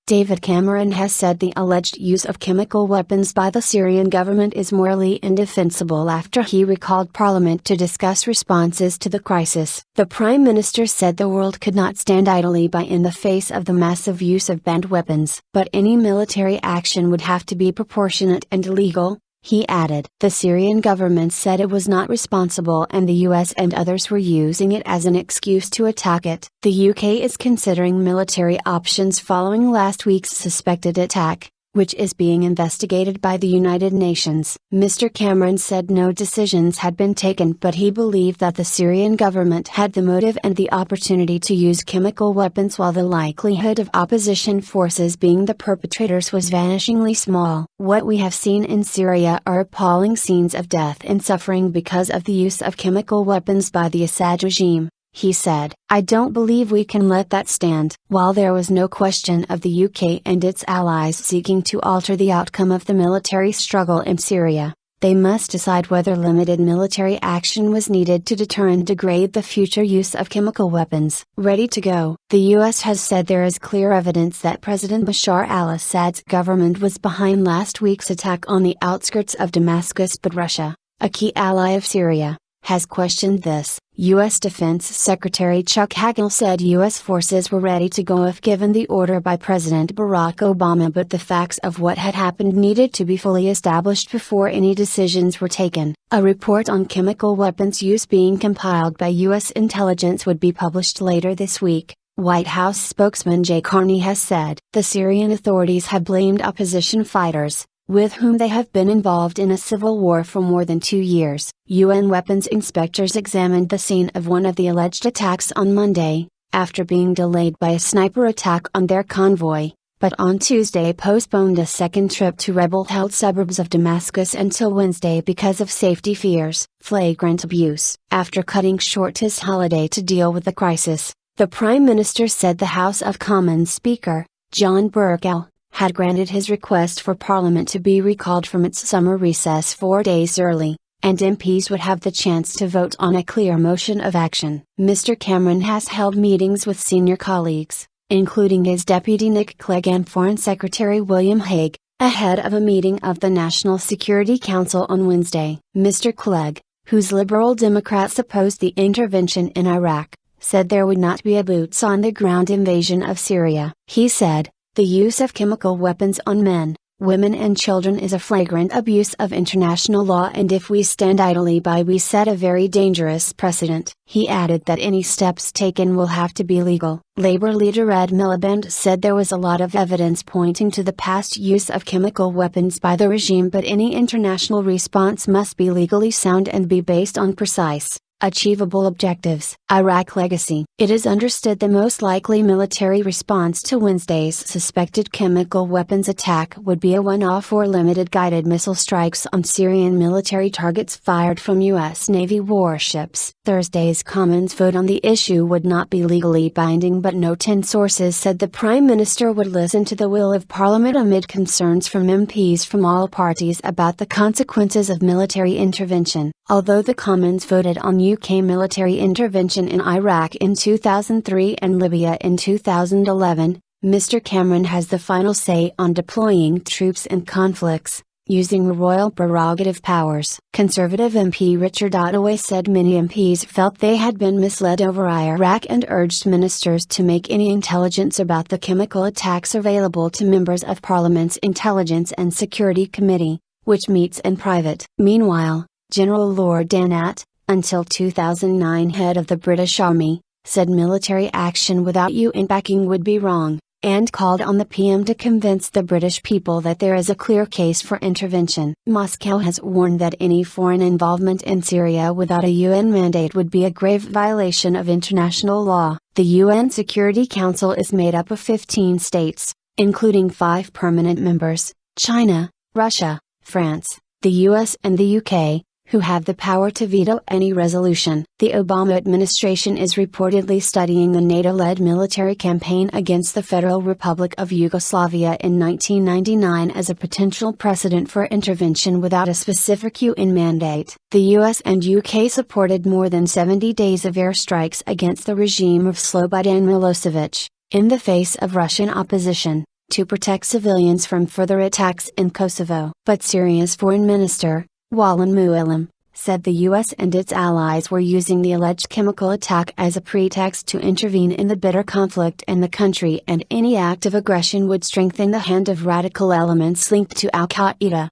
David Cameron has said the alleged use of chemical weapons by the Syrian government is morally indefensible after he recalled Parliament to discuss responses to the crisis. The Prime Minister said the world could not stand idly by in the face of the massive use of banned weapons. But any military action would have to be proportionate and legal, he added. The Syrian government said it was not responsible and the US and others were using it as an excuse to attack it. The UK is considering military options following last week's suspected attack, which is being investigated by the United Nations. Mr. Cameron said no decisions had been taken, but he believed that the Syrian government had the motive and the opportunity to use chemical weapons while the likelihood of opposition forces being the perpetrators was vanishingly small. What we have seen in Syria are appalling scenes of death and suffering because of the use of chemical weapons by the Assad regime, he said. I don't believe we can let that stand. While there was no question of the UK and its allies seeking to alter the outcome of the military struggle in Syria, they must decide whether limited military action was needed to deter and degrade the future use of chemical weapons. Ready to go. The US has said there is clear evidence that President Bashar al-Assad's government was behind last week's attack on the outskirts of Damascus, but Russia, a key ally of Syria, has questioned this. U.S. Defense Secretary Chuck Hagel said U.S. forces were ready to go if given the order by President Barack Obama, but the facts of what had happened needed to be fully established before any decisions were taken. A report on chemical weapons use being compiled by U.S. intelligence would be published later this week, White House spokesman Jay Carney has said. The Syrian authorities have blamed opposition fighters, with whom they have been involved in a civil war for more than 2 years. UN weapons inspectors examined the scene of one of the alleged attacks on Monday, after being delayed by a sniper attack on their convoy, but on Tuesday postponed a second trip to rebel-held suburbs of Damascus until Wednesday because of safety fears. Flagrant abuse. After cutting short his holiday to deal with the crisis, the Prime Minister said the House of Commons Speaker, John Bercow, had granted his request for Parliament to be recalled from its summer recess 4 days early, and MPs would have the chance to vote on a clear motion of action. Mr. Cameron has held meetings with senior colleagues, including his deputy Nick Clegg and Foreign Secretary William Hague, ahead of a meeting of the National Security Council on Wednesday. Mr. Clegg, whose Liberal Democrats opposed the intervention in Iraq, said there would not be a boots-on-the-ground invasion of Syria. He said, "The use of chemical weapons on men, women and children is a flagrant abuse of international law, and if we stand idly by we set a very dangerous precedent." He added that any steps taken will have to be legal. Labour leader Ed Miliband said there was a lot of evidence pointing to the past use of chemical weapons by the regime, but any international response must be legally sound and be based on precise, achievable objectives. Iraq legacy. It is understood the most likely military response to Wednesday's suspected chemical weapons attack would be a one-off or limited guided missile strikes on Syrian military targets fired from U.S. Navy warships. Thursday's Commons vote on the issue would not be legally binding, but no 10 sources said the Prime Minister would listen to the will of Parliament amid concerns from MPs from all parties about the consequences of military intervention. Although the Commons voted on UK military intervention in Iraq in 2003 and Libya in 2011, Mr. Cameron has the final say on deploying troops in conflicts, using royal prerogative powers. Conservative MP Richard Ottaway said many MPs felt they had been misled over Iraq and urged ministers to make any intelligence about the chemical attacks available to members of Parliament's Intelligence and Security Committee, which meets in private. Meanwhile, General Lord Dannatt, until 2009 head of the British Army, said military action without UN backing would be wrong, and called on the PM to convince the British people that there is a clear case for intervention. Moscow has warned that any foreign involvement in Syria without a UN mandate would be a grave violation of international law. The UN Security Council is made up of 15 states, including 5 permanent members, China, Russia, France, the US and the UK, who have the power to veto any resolution. The Obama administration is reportedly studying the NATO-led military campaign against the Federal Republic of Yugoslavia in 1999 as a potential precedent for intervention without a specific UN mandate. The US and UK supported more than 70 days of airstrikes against the regime of Slobodan Milosevic, in the face of Russian opposition, to protect civilians from further attacks in Kosovo. But Syria's foreign minister, Walid Muallim, said the US and its allies were using the alleged chemical attack as a pretext to intervene in the bitter conflict in the country, and any act of aggression would strengthen the hand of radical elements linked to al-Qaeda.